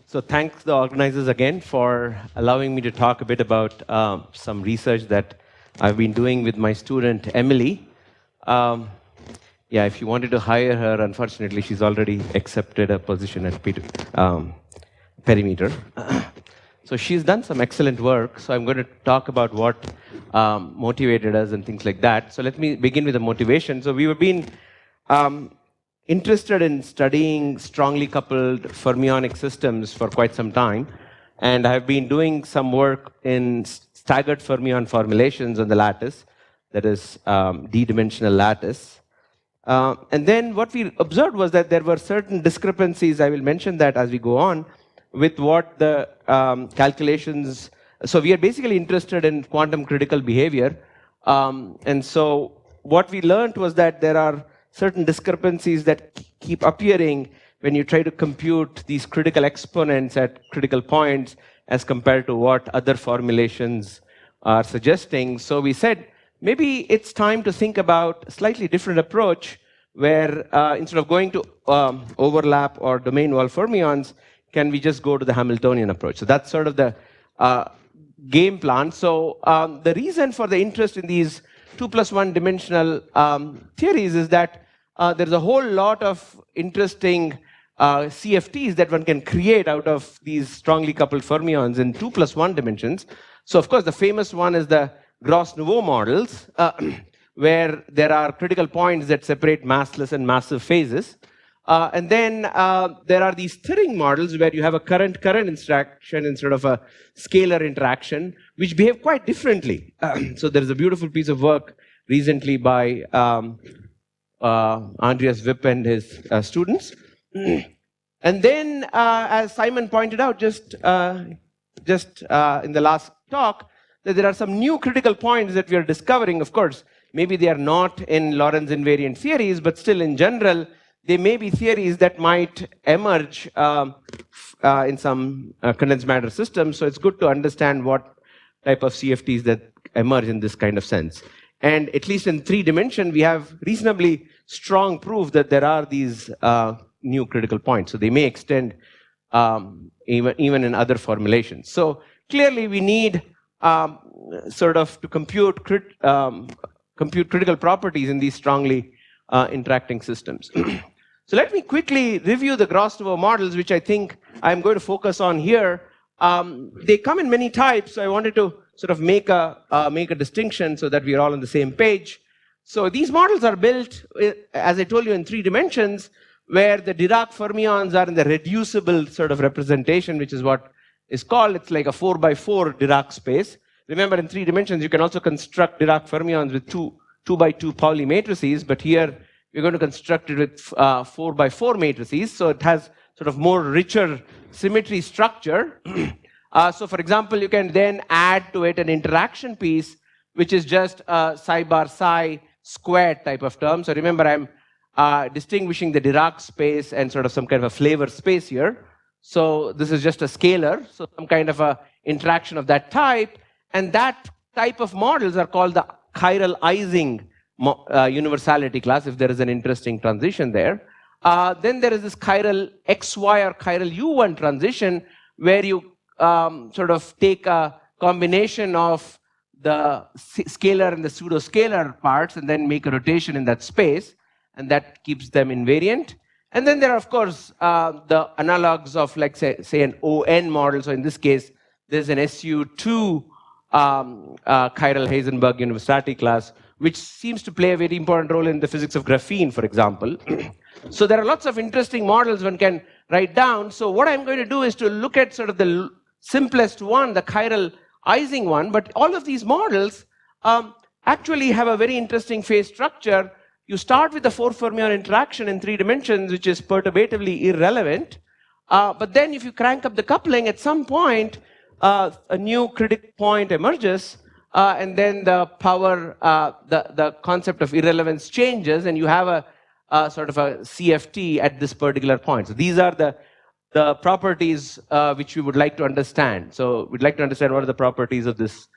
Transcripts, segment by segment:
So thanks the organizers again for allowing me to talk a bit about some research that I've been doing with my student, Emily. Yeah, if you wanted to hire her, unfortunately, she's already accepted a position at Perimeter. So she's done some excellent work, so I'm going to talk about what motivated us and things like that. So let me begin with the motivation. So we've been interested in studying strongly coupled fermionic systems for quite some time, and I've been doing some work in staggered fermion formulations on the lattice, that is d-dimensional lattice. And then what we observed was that there were certain discrepancies, I will mention that as we go on, with what the calculations. So we are basically interested in quantum critical behavior. And so what we learned was that there are certain discrepancies that keep appearing when you try to compute these critical exponents at critical points as compared to what other formulations are suggesting. So we said, maybe it's time to think about a slightly different approach where instead of going to overlap or domain wall fermions, can we just go to the Hamiltonian approach? So that's sort of the game plan. So the reason for the interest in these 2+1 dimensional theories is that there's a whole lot of interesting CFTs that one can create out of these strongly coupled fermions in 2+1 dimensions. So of course, the famous one is the Gross Neveu models, where there are critical points that separate massless and massive phases. And then there are these Thirring models where you have a current-current interaction instead of a scalar interaction, which behave quite differently. So there's a beautiful piece of work recently by Andreas Wipp and his students. And then, as Simon pointed out just in the last talk, that there are some new critical points that we are discovering. Of course, maybe they are not in Lorentz invariant theories, but still in general, they may be theories that might emerge in some condensed matter systems. So it's good to understand what type of CFTs that emerge in this kind of sense. And at least in 3 dimensions, we have reasonably strong proof that there are these new critical points. So they may extend even in other formulations. So clearly, we need sort of to compute critical properties in these strongly interacting systems. So let me quickly review the Gross Neveu models, which I think I'm going to focus on here. They come in many types, so I wanted to sort of make a distinction so that we're all on the same page. So these models are built, as I told you, in 3 dimensions, where the Dirac fermions are in the reducible sort of representation, which is what is called, it's like a 4x4 Dirac space. Remember, in 3 dimensions, you can also construct Dirac fermions with 2x2 Pauli matrices, but here we're going to construct it with 4x4 matrices, so it has sort of more richer symmetry structure. So for example, you can then add to it an interaction piece, which is just a psi bar psi squared type of term. So remember, I'm distinguishing the Dirac space and sort of some kind of a flavor space here. So this is just a scalar, so some kind of a interaction of that type. And that type of models are called the chiral Ising Universality class, if there is an interesting transition there. Then there is this chiral XY or chiral U1 transition, where you sort of take a combination of the scalar and the pseudo-scalar parts and then make a rotation in that space, and that keeps them invariant. And then there are, of course, the analogs of, like, say an ON model. So in this case, there's an SU2 chiral Heisenberg universality class, which seems to play a very important role in the physics of graphene, for example. So there are lots of interesting models one can write down. So what I'm going to do is to look at sort of the simplest one, the chiral Ising one. But all of these models actually have a very interesting phase structure. You start with the four-fermion interaction in 3 dimensions, which is perturbatively irrelevant. But then if you crank up the coupling, at some point, a new critical point emerges, and then the power, the concept of irrelevance changes, and you have a sort of a CFT at this particular point. So these are the properties which we would like to understand. So we'd like to understand what are the properties of this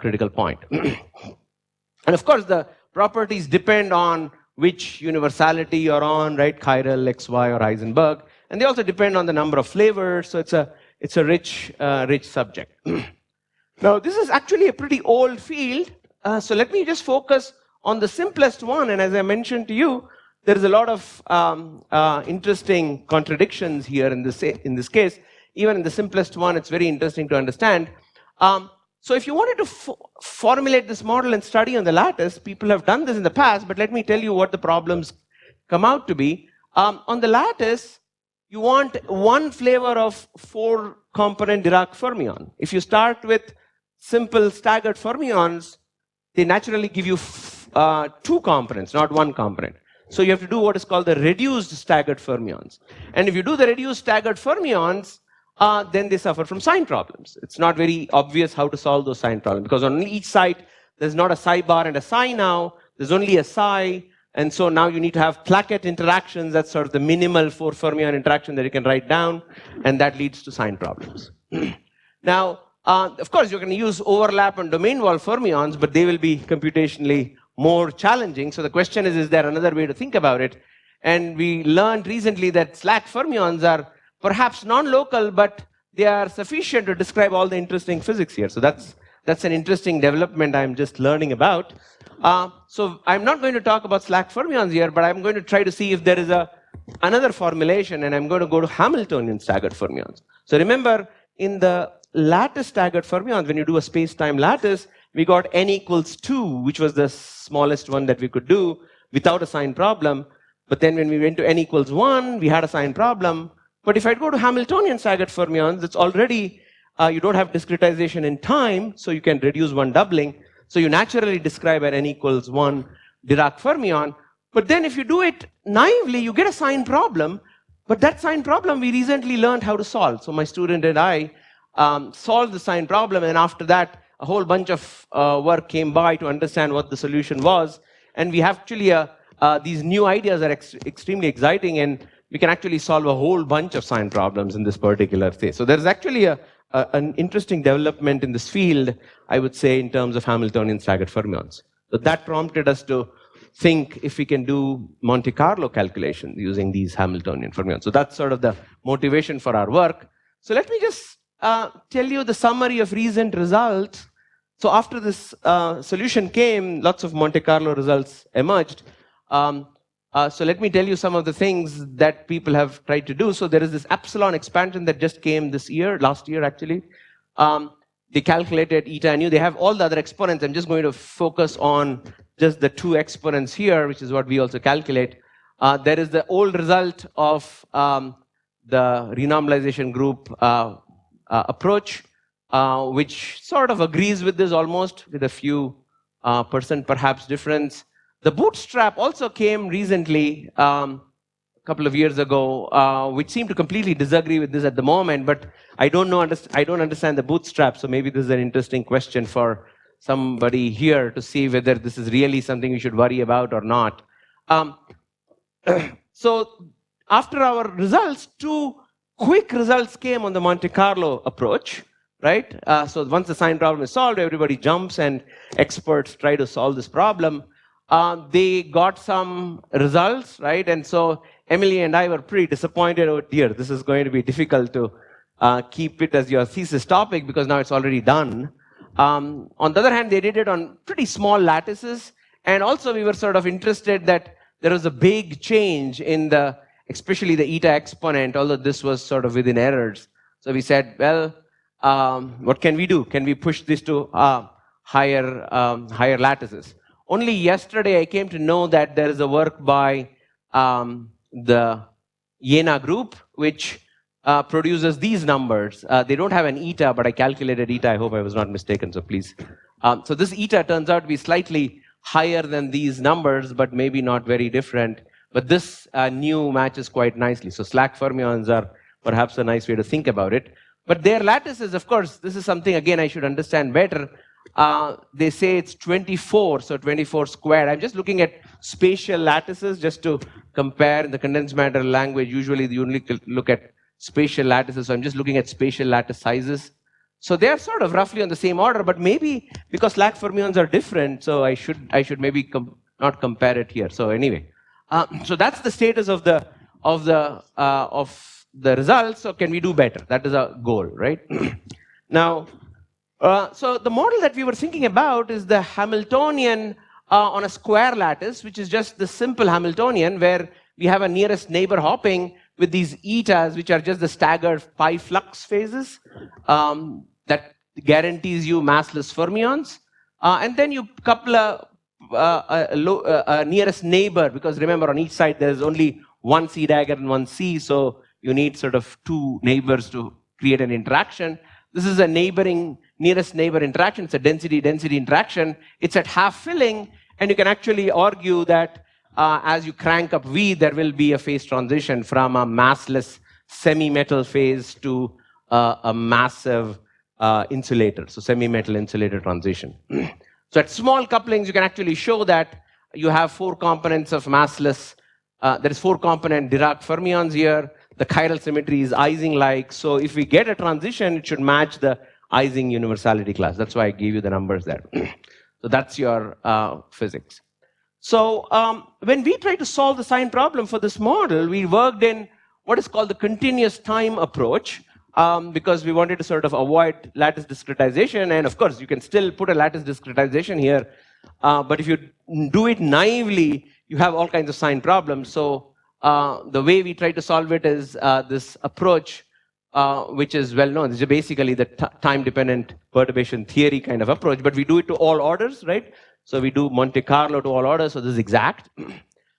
critical point. And of course, the properties depend on which universality you're on, right? Chiral, XY, or Heisenberg. And they also depend on the number of flavors, so it's a rich subject. Now, this is actually a pretty old field, so let me just focus on the simplest one, and as I mentioned to you, there is a lot of interesting contradictions here in this case. Even in the simplest one, it's very interesting to understand. So if you wanted to formulate this model and study on the lattice, people have done this in the past, but let me tell you what the problems come out to be. On the lattice, you want one flavor of four-component Dirac fermion. If you start with simple staggered fermions, they naturally give you two components, not one component. So you have to do what is called the reduced staggered fermions. And if you do the reduced staggered fermions, then they suffer from sign problems. It's not very obvious how to solve those sign problems, because on each side, there's not a psi bar and a psi now, there's only a psi, and so now you need to have placket interactions. That's sort of the minimal four-fermion interaction that you can write down, and that leads to sign problems. Now, of course, you're going to use overlap and domain wall fermions, but they will be computationally more challenging. So the question is there another way to think about it? And we learned recently that slack fermions are perhaps non-local, but they are sufficient to describe all the interesting physics here. So that's an interesting development I'm just learning about. So I'm not going to talk about slack fermions here, but I'm going to try to see if there is another formulation, and I'm going to go to Hamiltonian staggered fermions. So remember, in the lattice staggered fermions, when you do a space-time lattice, we got n equals 2, which was the smallest one that we could do without a sign problem. But then when we went to n equals 1, we had a sign problem. But if I go to Hamiltonian staggered fermions, it's already, you don't have discretization in time, so you can reduce one doubling. So you naturally describe an n equals 1 Dirac fermion. But then if you do it naively, you get a sign problem. But that sign problem we recently learned how to solve. So my student and I solved the sign problem, and after that, a whole bunch of work came by to understand what the solution was. And we have actually, these new ideas are extremely exciting, and we can actually solve a whole bunch of sign problems in this particular case. So there's actually an interesting development in this field, I would say, in terms of Hamiltonian staggered fermions. So that prompted us to think if we can do Monte Carlo calculations using these Hamiltonian fermions. So that's sort of the motivation for our work. So let me just tell you the summary of recent results. So after this solution came, lots of Monte Carlo results emerged. So let me tell you some of the things that people have tried to do. So there is this epsilon expansion that just came this year, last year actually. They calculated eta and nu. They have all the other exponents. I'm just going to focus on just the two exponents here, which is what we also calculate. There is the old result of the renormalization group approach, which sort of agrees with this almost, with a few percent perhaps difference. The bootstrap also came recently, a couple of years ago, which seemed to completely disagree with this at the moment, but I don't understand the bootstrap, so maybe this is an interesting question for somebody here to see whether this is really something we should worry about or not. So after our results, two quick results came on the Monte Carlo approach, right? So once the sign problem is solved, everybody jumps and experts try to solve this problem. They got some results, right? And so Emily and I were pretty disappointed. Oh dear, this is going to be difficult to keep it as your thesis topic because now it's already done. On the other hand, they did it on pretty small lattices. And also we were sort of interested that there was a big change in especially the eta exponent, although this was sort of within errors. So we said, well, what can we do? Can we push this to higher lattices? Only yesterday I came to know that there is a work by the Jena group, which produces these numbers. They don't have an eta, but I calculated eta. I hope I was not mistaken, so please. So this eta turns out to be slightly higher than these numbers, but maybe not very different. But this new matches quite nicely. So slack fermions are perhaps a nice way to think about it. But their lattices, of course, this is something, again, I should understand better. They say it's 24, so 24 squared. I'm just looking at spatial lattices just to compare. In the condensed matter language, usually you only look at spatial lattices, so I'm just looking at spatial lattice sizes. So they are sort of roughly on the same order, but maybe because slack fermions are different, so I should maybe not compare it here. So anyway, so that's the status of the results, so can we do better? That is our goal, right? Now, so the model that we were thinking about is the Hamiltonian on a square lattice, which is just the simple Hamiltonian, where we have a nearest neighbor hopping with these etas, which are just the staggered pi flux phases that guarantees you massless fermions. And then you couple a nearest neighbor, because remember, on each side there's only one C dagger and one C, so you need sort of two neighbors to create an interaction. This is a nearest neighbor interaction. It's a density-density interaction. It's at half filling, and you can actually argue that as you crank up V, there will be a phase transition from a massless semi-metal phase to a massive insulator, so semi-metal insulator transition. So at small couplings, you can actually show that you have 4 components of massless. There is 4-component Dirac fermions here. The chiral symmetry is Ising-like. So if we get a transition, it should match the Ising universality class. That's why I gave you the numbers there. So that's your physics. So when we try to solve the sign problem for this model, we worked in what is called the continuous time approach, because we wanted to sort of avoid lattice discretization. And of course, you can still put a lattice discretization here. But if you do it naively, you have all kinds of sign problems. So the way we try to solve it is this approach, which is well known. This is basically the time-dependent perturbation theory kind of approach, but we do it to all orders, right? So we do Monte Carlo to all orders, so this is exact.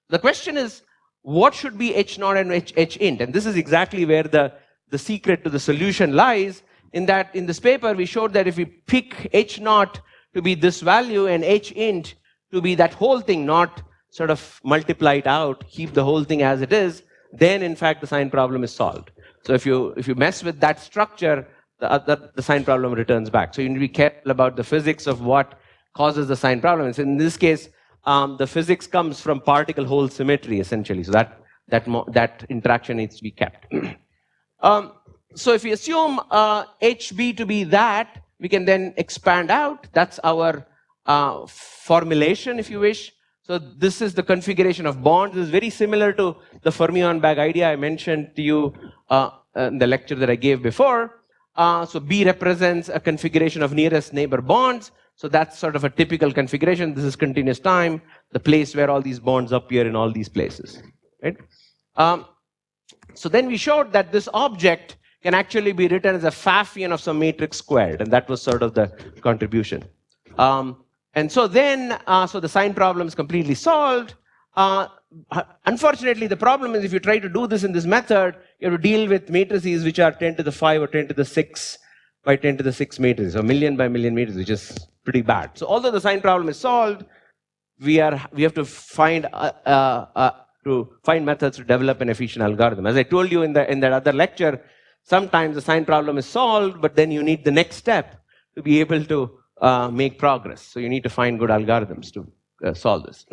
The question is, what should be H0 and H int? And this is exactly where the secret to the solution lies, in that in this paper we showed that if we pick H0 to be this value and H int to be that whole thing, not sort of multiply it out, keep the whole thing as it is, then in fact the sign problem is solved. So if you mess with that structure, the sign problem returns back. So you need to be careful about the physics of what causes the sign problem. So in this case, the physics comes from particle-hole symmetry, essentially. So that interaction needs to be kept. So if we assume HB to be that, we can then expand out. That's our formulation, if you wish. So this is the configuration of bonds. This is very similar to the fermion bag idea I mentioned to you in the lecture that I gave before. So B represents a configuration of nearest neighbor bonds. So that's sort of a typical configuration. This is continuous time, the place where all these bonds appear in all these places, right? So then we showed that this object can actually be written as a Pfaffian of some matrix squared, and that was sort of the contribution. And so then, so the sign problem is completely solved. Unfortunately, the problem is if you try to do this in this method, you have to deal with matrices which are 10 to the 5 or 10 to the 6 by 10 to the 6 matrices, or million by million matrices, which is pretty bad. So although the sign problem is solved, we have to find methods to develop an efficient algorithm. As I told you in that other lecture, sometimes the sign problem is solved, but then you need the next step to be able to make progress. So you need to find good algorithms to solve this.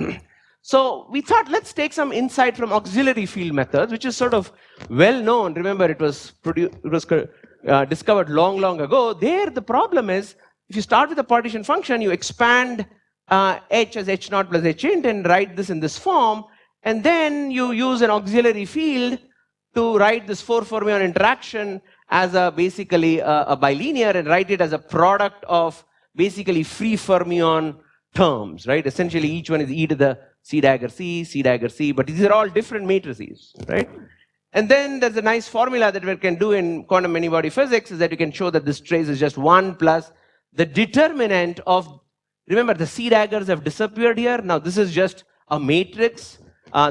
So we thought, let's take some insight from auxiliary field methods, which is sort of well known. Remember, it was discovered long ago. There, the problem is, if you start with a partition function, you expand h as h0 plus h int and write this in this form, and then you use an auxiliary field to write this four-fermion interaction as basically a bilinear, and write it as a product of basically free fermion terms, right? Essentially, each one is e to the C dagger C, but these are all different matrices, right? And then there's a nice formula that we can do in quantum many-body physics, is that you can show that this trace is just 1 plus the determinant of, remember, the C daggers have disappeared here. Now, this is just a matrix.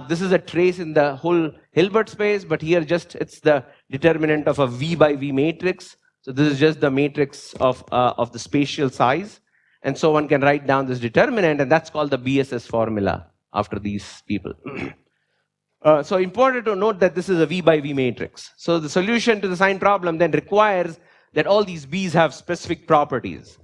This is a trace in the whole Hilbert space, but here just it's the determinant of a V by V matrix. So this is just the matrix of the spatial size. And so one can write down this determinant, and that's called the BSS formula after these people. So important to note that this is a V by V matrix. So the solution to the sign problem then requires that all these B's have specific properties.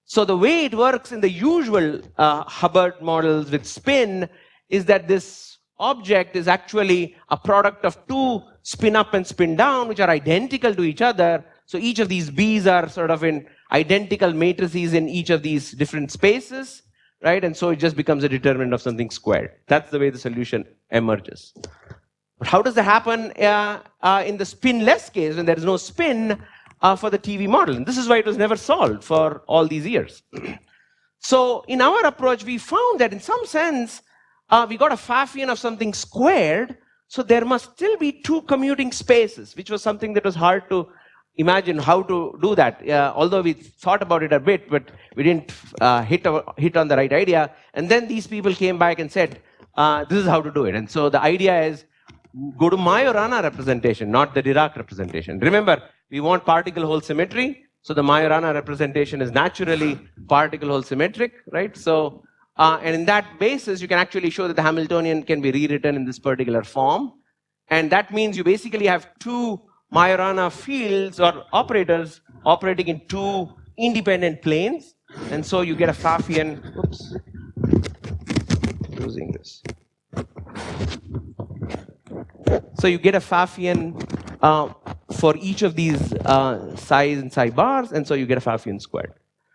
So the way it works in the usual Hubbard models with spin is that this object is actually a product of 2 spin up and spin down, which are identical to each other. So each of these B's are sort of in identical matrices in each of these different spaces, right? And so it just becomes a determinant of something squared. That's the way the solution emerges. But how does that happen in the spinless case when there is no spin for the TV model? And this is why it was never solved for all these years. So in our approach, we found that in some sense, we got a Pfaffian of something squared, so there must still be two commuting spaces, which was something that was hard to imagine how to do that. Although we thought about it a bit, but we didn't hit on the right idea. And then these people came back and said, this is how to do it. And so the idea is, go to Majorana representation, not the Dirac representation. Remember, we want particle-hole symmetry, so the Majorana representation is naturally particle-hole symmetric, right? So, and in that basis, you can actually show that the Hamiltonian can be rewritten in this particular form. And that means you basically have two Majorana fields or operators operating in two independent planes. And so you get a Pfaffian, oops, losing this. So you get a Pfaffian for each of these psi and psi bars, and so you get a Pfaffian squared.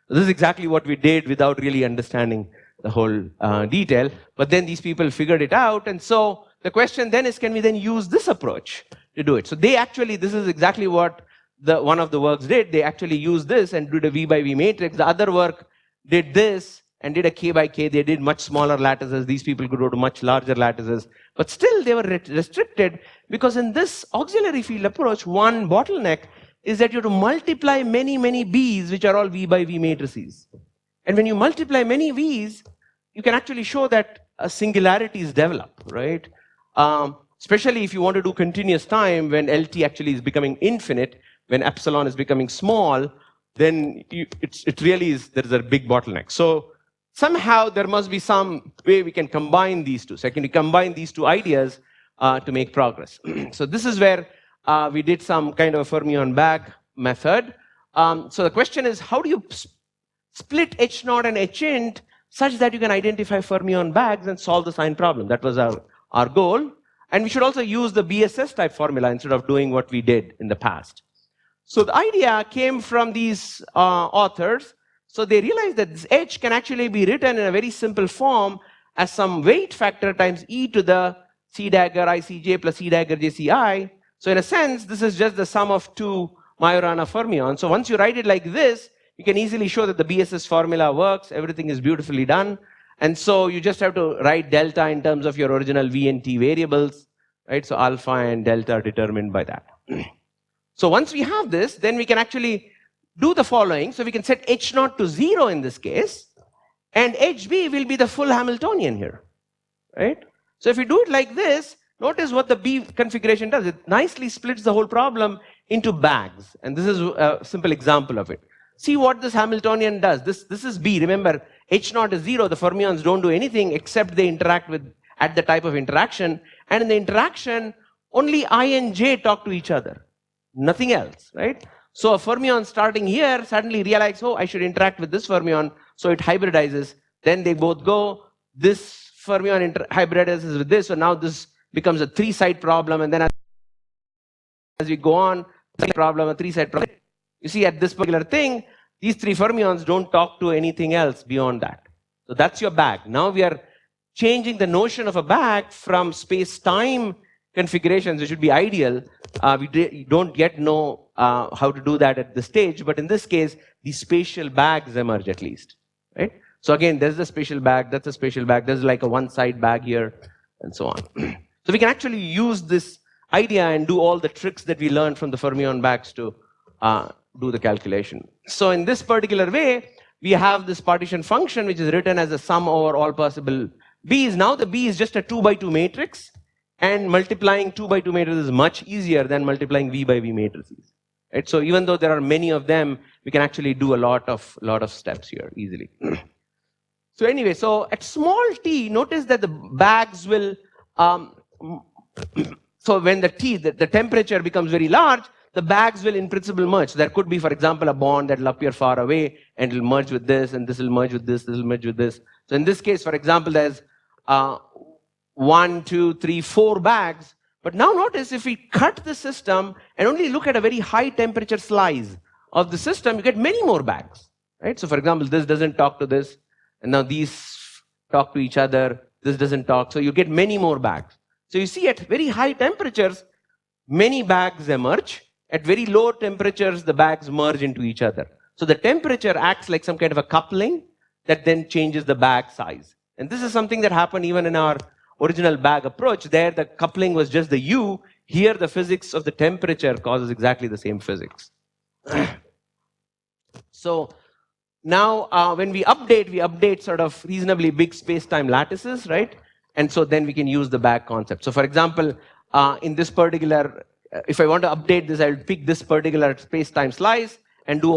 This is exactly what we did without really understanding the whole detail. But then these people figured it out, and so the question then is, can we then use this approach to do it? So they actually, this is exactly what one of the works did. They actually used this and did a V by V matrix. The other work did this and did a K by K. They did much smaller lattices. These people could go to much larger lattices. But still, they were restricted because in this auxiliary field approach, one bottleneck is that you have to multiply many, many Bs, which are all V by V matrices. And when you multiply many Vs, you can actually show that singularities develop, right? Especially if you want to do continuous time when LT actually is becoming infinite, when epsilon is becoming small, then it really is, there is a big bottleneck. So somehow there must be some way we can combine these two. So can we combine these two ideas to make progress? So this is where we did some kind of a fermion bag method. So the question is, how do you split H0 and Hint such that you can identify fermion bags and solve the sign problem? That was our goal. And we should also use the BSS-type formula instead of doing what we did in the past. So the idea came from these authors. So they realized that this H can actually be written in a very simple form as some weight factor times e to the C dagger ICJ plus C dagger JCI. So in a sense, this is just the sum of two Majorana fermions. So once you write it like this, you can easily show that the BSS formula works. Everything is beautifully done. And so you just have to write delta in terms of your original V and T variables, right? So alpha and delta are determined by that. So once we have this, then we can actually do the following. So we can set H0 to 0 in this case, and HB will be the full Hamiltonian here, right? So if we do it like this, notice what the B configuration does. It nicely splits the whole problem into bags. And this is a simple example of it. See what this Hamiltonian does. This is B. Remember, H0 is 0. The fermions don't do anything except they interact at the type of interaction. And in the interaction, only I and J talk to each other. Nothing else, right? So a fermion starting here suddenly realizes, oh, I should interact with this fermion. So it hybridizes. Then they both go. This fermion hybridizes with this. So now this becomes a three-side problem. And then as we go on, a three-side problem. You see, at this particular thing, these three fermions don't talk to anything else beyond that. So that's your bag. Now we are changing the notion of a bag from space-time configurations, which would be ideal. We don't yet know how to do that at this stage, but in this case, the spatial bags emerge at least, right? So again, there's a spatial bag, that's a spatial bag, there's like a one-side bag here, and so on. So we can actually use this idea and do all the tricks that we learned from the fermion bags to do the calculation. So in this particular way, we have this partition function, which is written as a sum over all possible B's. Now the B is just a 2 by 2 matrix, and multiplying 2 by 2 matrices is much easier than multiplying V by V matrices. Right? So even though there are many of them, we can actually do a lot of steps here easily. So anyway, so at small t, notice that the bags will, so when the temperature becomes very large, the bags will in principle merge. So there could be, for example, a bond that will appear far away and it will merge with this, and this will merge with this will merge with this. So in this case, for example, there's 1, 2, 3, 4 bags. But now notice if we cut the system and only look at a very high temperature slice of the system, you get many more bags, right? So for example, this doesn't talk to this, and now these talk to each other, this doesn't talk, so you get many more bags. So you see at very high temperatures, many bags emerge. At very low temperatures, the bags merge into each other. So the temperature acts like some kind of a coupling that then changes the bag size. And this is something that happened even in our original bag approach. There, the coupling was just the U. Here, the physics of the temperature causes exactly the same physics. So now, when we update sort of reasonably big space-time lattices, right? And so then we can use the bag concept. So for example, in this particular, if I want to update this, I'll pick this particular space-time slice and do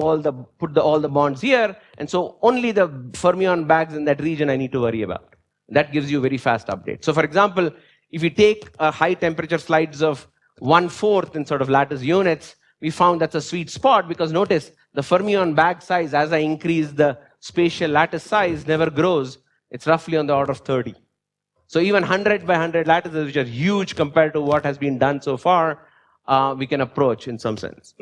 put all the bonds here. And so only the fermion bags in that region I need to worry about. That gives you a very fast update. So for example, if you take a high temperature slides of 1/4 in sort of lattice units, we found that's a sweet spot because notice the fermion bag size, as I increase the spatial lattice size, never grows. It's roughly on the order of 30. So even 100 by 100 lattices, which are huge compared to what has been done so far, we can approach in some sense.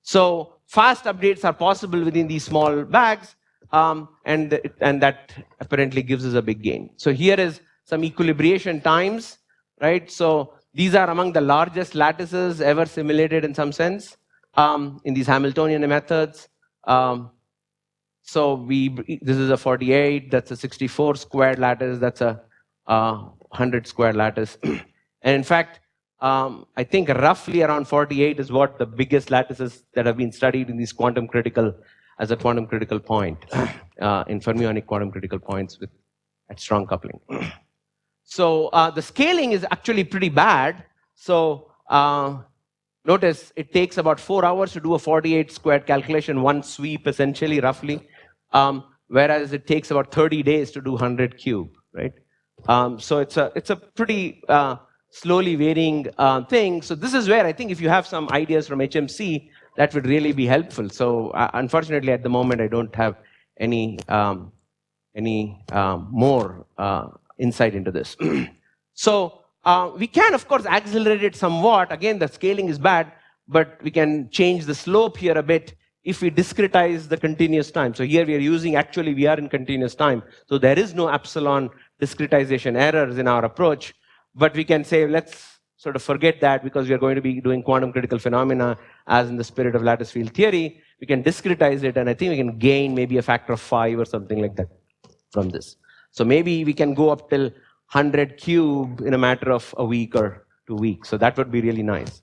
So fast updates are possible within these small bags, and that apparently gives us a big gain. So here is some equilibration times, right? So these are among the largest lattices ever simulated in some sense in these Hamiltonian methods. So this is a 48, that's a 64 squared lattice, that's a 100 squared lattice. And in fact, I think roughly around 48 is what the biggest lattices that have been studied in these quantum critical, as a quantum critical point, in fermionic quantum critical points at strong coupling. So the scaling is actually pretty bad. So notice it takes about 4 hours to do a 48 squared calculation, one sweep essentially, roughly, whereas it takes about 30 days to do 100 cube, right? So it's a pretty slowly varying thing. So this is where I think if you have some ideas from HMC, that would really be helpful. So unfortunately, at the moment, I don't have any more insight into this. So we can, of course, accelerate it somewhat. Again, the scaling is bad, but we can change the slope here a bit if we discretize the continuous time. So here we are in continuous time. So there is no epsilon discretization errors in our approach, but we can say, let's sort of forget that because we are going to be doing quantum critical phenomena as in the spirit of lattice field theory. We can discretize it, and I think we can gain maybe a factor of 5 or something like that from this. So maybe we can go up till 100 cube in a matter of a week or 2 weeks. So that would be really nice.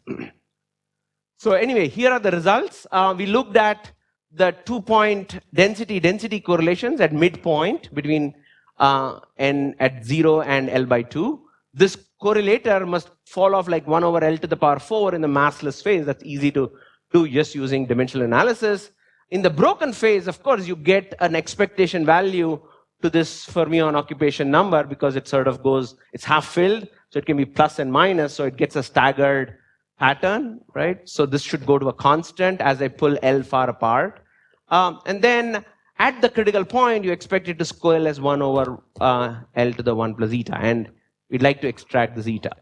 So anyway, here are the results. We looked at the 2-point density correlations at midpoint between n at 0 and L by 2. This correlator must fall off like 1 over L to the power 4 in the massless phase. That's easy to do just using dimensional analysis. In the broken phase, of course, you get an expectation value to this fermion occupation number because it sort of goes, it's half filled, so it can be plus and minus, so it gets a staggered pattern, right? So this should go to a constant as I pull L far apart. And then at the critical point, you expect it to scale as 1 over L to the 1 plus zeta, and we'd like to extract the zeta.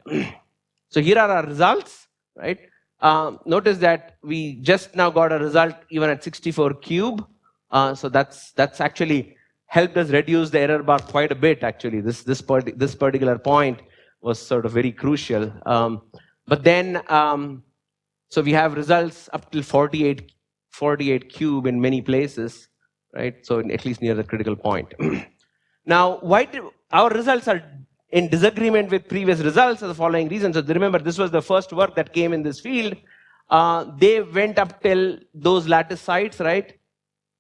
So here are our results, right? Notice that we just now got a result even at 64 cube. So that's actually helped us reduce the error bar quite a bit, actually. This particular point was sort of very crucial. But then, so we have results up till 48 cube in many places, right? So at least near the critical point. Now, our results are in disagreement with previous results for the following reasons. So remember, this was the first work that came in this field. They went up till those lattice sites, right?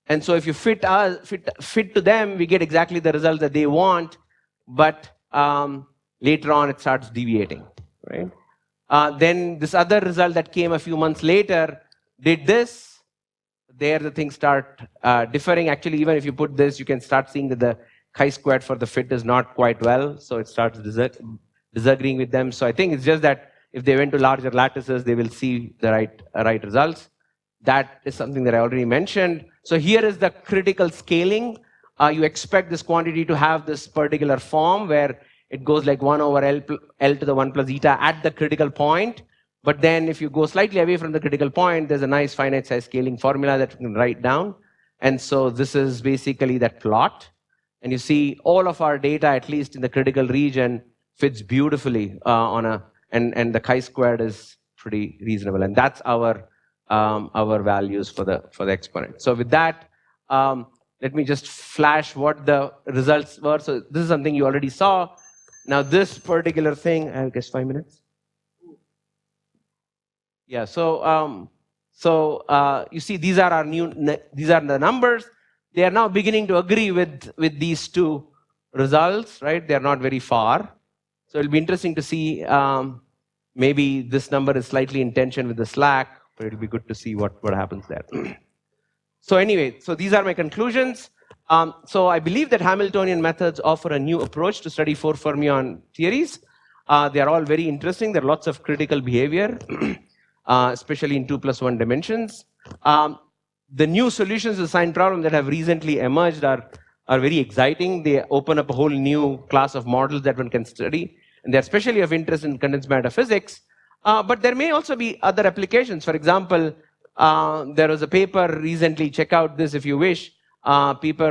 And so if you fit to them, we get exactly the result that they want, but later on it starts deviating, right? Then this other result that came a few months later did this. There the things start differing. Actually, even if you put this, you can start seeing that the chi-squared for the fit is not quite well, so it starts disagreeing with them. So I think it's just that if they went to larger lattices, they will see the right results. That is something that I already mentioned. So here is the critical scaling. You expect this quantity to have this particular form where it goes like 1 over L to the 1 plus zeta at the critical point. But then if you go slightly away from the critical point, there's a nice finite size scaling formula that you can write down. And so this is basically that plot. And you see all of our data, at least in the critical region, fits beautifully on a, and the chi-squared is pretty reasonable, and that's our values for the exponent. So with that, let me just flash what the results were. So this is something you already saw. Now this particular thing, I guess 5 minutes. Yeah. So you see, these are our these are the numbers. They are now beginning to agree with these two results, right? They are not very far. So it'll be interesting to see. Maybe this number is slightly in tension with the slack, but it'll be good to see what happens there. So anyway, so these are my conclusions. So I believe that Hamiltonian methods offer a new approach to study four-fermion theories. They are all very interesting. There are lots of critical behavior, especially in 2+1 dimensions. The new solutions to the sign problem that have recently emerged are very exciting. They open up a whole new class of models that one can study, and they're especially of interest in condensed matter physics. But there may also be other applications. For example, there was a paper recently, check out this if you wish, people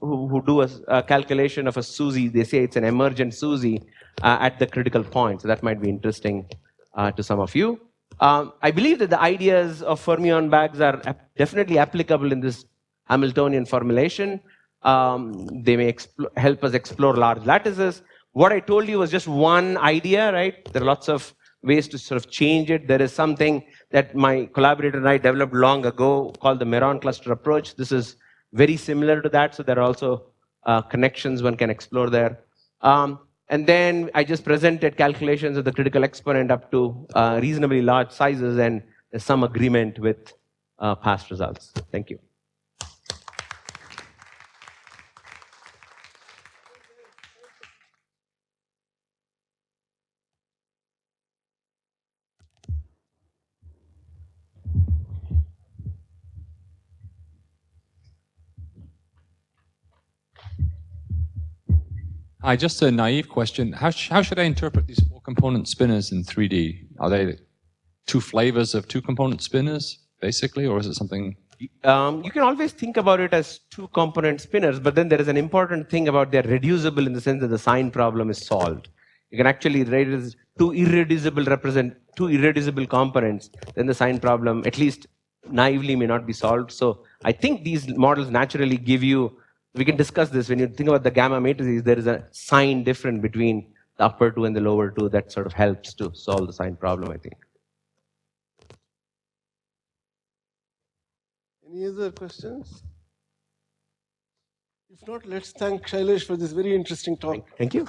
who do a calculation of a SUSY, they say it's an emergent SUSY at the critical point. So that might be interesting to some of you. I believe that the ideas of fermion bags are definitely applicable in this Hamiltonian formulation. They may help us explore large lattices. What I told you was just one idea, right? There are lots of ways to sort of change it. There is something that my collaborator and I developed long ago called the Meron cluster approach. This is very similar to that, so there are also connections one can explore there. And then I just presented calculations of the critical exponent up to reasonably large sizes, and there's some agreement with past results. Thank you. Hi, just a naive question. How should I interpret these four-component spinners in 3D? Are they two flavors of two-component spinners, basically, or is it something? You can always think about it as two-component spinners, but then there is an important thing about they're reducible in the sense that the sign problem is solved. You can actually write it as two irreducible components, then the sign problem, at least naively, may not be solved. So I think these models naturally give you, we can discuss this, when you think about the gamma matrices, there is a sign difference between the upper two and the lower two that sort of helps to solve the sign problem, I think. Any other questions? If not, let's thank Shailesh for this very interesting talk. Thank you.